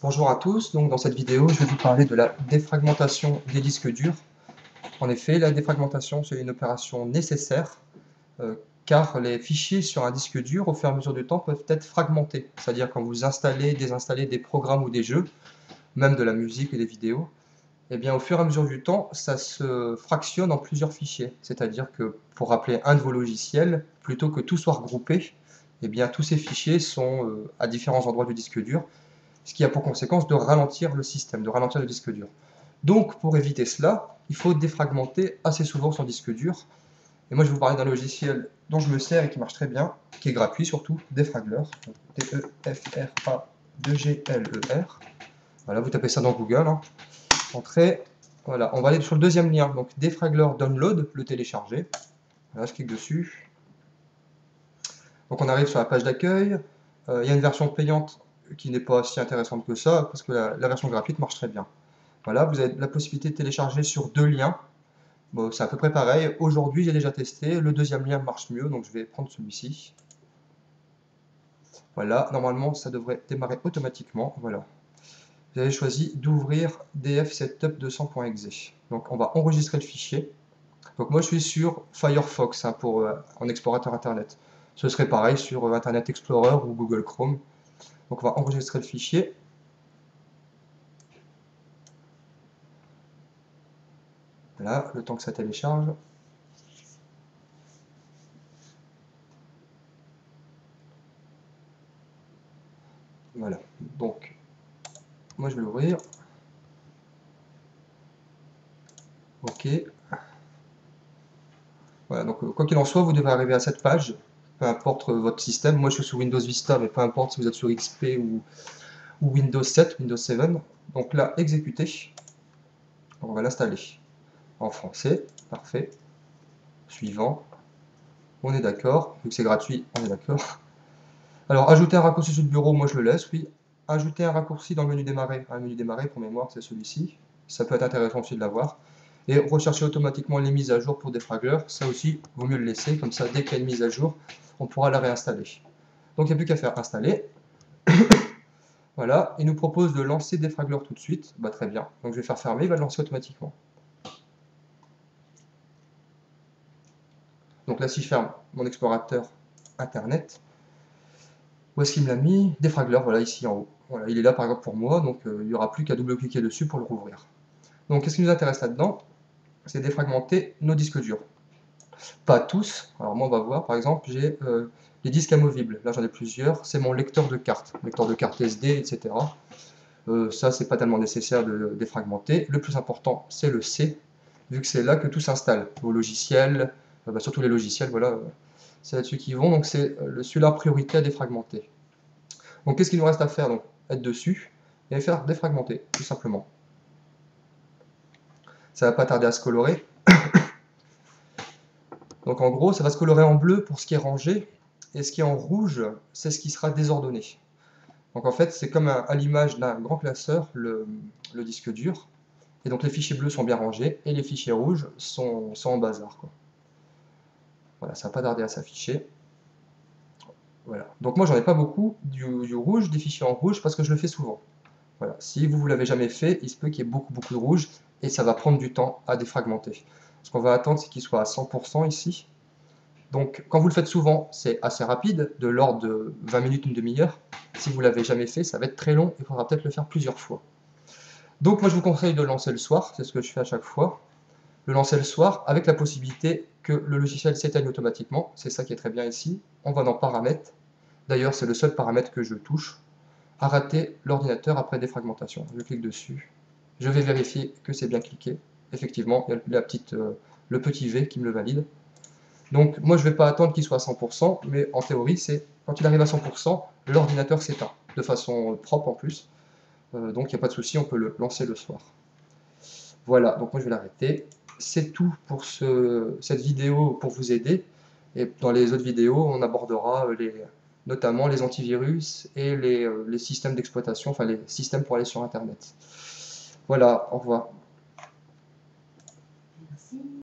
Bonjour à tous, donc dans cette vidéo je vais vous parler de la défragmentation des disques durs. En effet, la défragmentation c'est une opération nécessaire car les fichiers sur un disque dur au fur et à mesure du temps peuvent être fragmentés. C'est-à-dire quand vous installez, désinstallez des programmes ou des jeux, même de la musique et des vidéos, et bien au fur et à mesure du temps ça se fractionne en plusieurs fichiers. C'est-à-dire que pour rappeler un de vos logiciels, plutôt que tout soit regroupé, et bien tous ces fichiers sont à différents endroits du disque dur, ce qui a pour conséquence de ralentir le système, de ralentir le disque dur. Donc, pour éviter cela, il faut défragmenter assez souvent son disque dur. Et moi, je vais vous parler d'un logiciel dont je me sers et qui marche très bien, qui est gratuit surtout, Defragler, D-E-F-R-A-2-G-L-E-R. Voilà, vous tapez ça dans Google, hein. Entrez, voilà, on va aller sur le deuxième lien, donc Defragler Download, le télécharger. Voilà, je clique dessus. Donc on arrive sur la page d'accueil. Il y a une version payante qui n'est pas si intéressante que ça, parce que la version gratuite marche très bien. Voilà, vous avez la possibilité de télécharger sur deux liens. Bon, c'est à peu près pareil. Aujourd'hui, j'ai déjà testé. Le deuxième lien marche mieux, donc je vais prendre celui-ci. Voilà, normalement, ça devrait démarrer automatiquement. Voilà. Vous avez choisi d'ouvrir dfsetup200.exe. Donc, on va enregistrer le fichier. Donc, moi, je suis sur Firefox hein, en explorateur Internet. Ce serait pareil sur Internet Explorer ou Google Chrome. Donc, on va enregistrer le fichier. Là, le temps que ça télécharge. Voilà, donc, moi je vais l'ouvrir. OK. Voilà, donc quoi qu'il en soit, vous devez arriver à cette page, peu importe votre système. Moi je suis sous Windows Vista, mais peu importe si vous êtes sur XP ou Windows 7, Windows 7. Donc là, exécuter. On va l'installer en français. Parfait. Suivant. On est d'accord. Vu que c'est gratuit, on est d'accord. Alors, ajouter un raccourci sur le bureau, moi je le laisse, oui. Ajouter un raccourci dans le menu démarrer. Un menu démarrer, pour mémoire, c'est celui-ci. Ça peut être intéressant aussi de l'avoir. Et rechercher automatiquement les mises à jour pour Defragler. Ça aussi, vaut mieux le laisser. Comme ça, dès qu'il y a une mise à jour, on pourra la réinstaller. Donc, il n'y a plus qu'à faire installer. Voilà. Il nous propose de lancer Defragler tout de suite. Bah, très bien. Donc, je vais faire fermer. Il va le lancer automatiquement. Donc là, si je ferme mon explorateur Internet, où est-ce qu'il me l'a mis? Defragler, voilà, ici en haut. Voilà, il est là par exemple pour moi, donc il n'y aura plus qu'à double-cliquer dessus pour le rouvrir. Donc qu'est-ce qui nous intéresse là-dedans? C'est défragmenter nos disques durs. Pas tous, alors moi on va voir, par exemple j'ai les disques amovibles, là j'en ai plusieurs, c'est mon lecteur de carte SD, etc. Ça c'est pas tellement nécessaire de défragmenter. Le plus important c'est le C, vu que c'est là que tout s'installe, vos logiciels, surtout les logiciels, voilà, c'est là-dessus qu'ils vont, donc c'est celui-là priorité à défragmenter. Donc qu'est-ce qu'il nous reste à faire? Donc être dessus et faire défragmenter, tout simplement. Ça va pas tarder à se colorer. Donc en gros, ça va se colorer en bleu pour ce qui est rangé, et ce qui est en rouge, c'est ce qui sera désordonné. Donc en fait, c'est comme à l'image d'un grand classeur, le disque dur, et donc les fichiers bleus sont bien rangés, et les fichiers rouges sont en bazar, quoi. Voilà, ça va pas tarder à s'afficher. Voilà. Donc moi, j'en ai pas beaucoup du rouge, des fichiers en rouge, parce que je le fais souvent. Voilà. Si vous ne l'avez jamais fait, il se peut qu'il y ait beaucoup de rouge, et ça va prendre du temps à défragmenter. Ce qu'on va attendre, c'est qu'il soit à 100% ici. Donc, quand vous le faites souvent, c'est assez rapide, de l'ordre de 20 minutes, une demi-heure. Si vous ne l'avez jamais fait, ça va être très long, il faudra peut-être le faire plusieurs fois. Donc, moi, je vous conseille de le lancer le soir, c'est ce que je fais à chaque fois. Le lancer le soir, avec la possibilité que le logiciel s'éteigne automatiquement. C'est ça qui est très bien ici. On va dans Paramètres. D'ailleurs, c'est le seul paramètre que je touche. Arrêter l'ordinateur après défragmentation. Je clique dessus. Je vais vérifier que c'est bien cliqué. Effectivement, il y a le petit V qui me le valide. Donc moi je ne vais pas attendre qu'il soit à 100%, mais en théorie c'est quand il arrive à 100%, l'ordinateur s'éteint, de façon propre en plus. Donc il n'y a pas de souci, on peut le lancer le soir. Voilà, donc moi je vais l'arrêter. C'est tout pour cette vidéo pour vous aider. Et dans les autres vidéos, on abordera notamment les antivirus et les systèmes d'exploitation, enfin les systèmes pour aller sur Internet. Voilà, au revoir.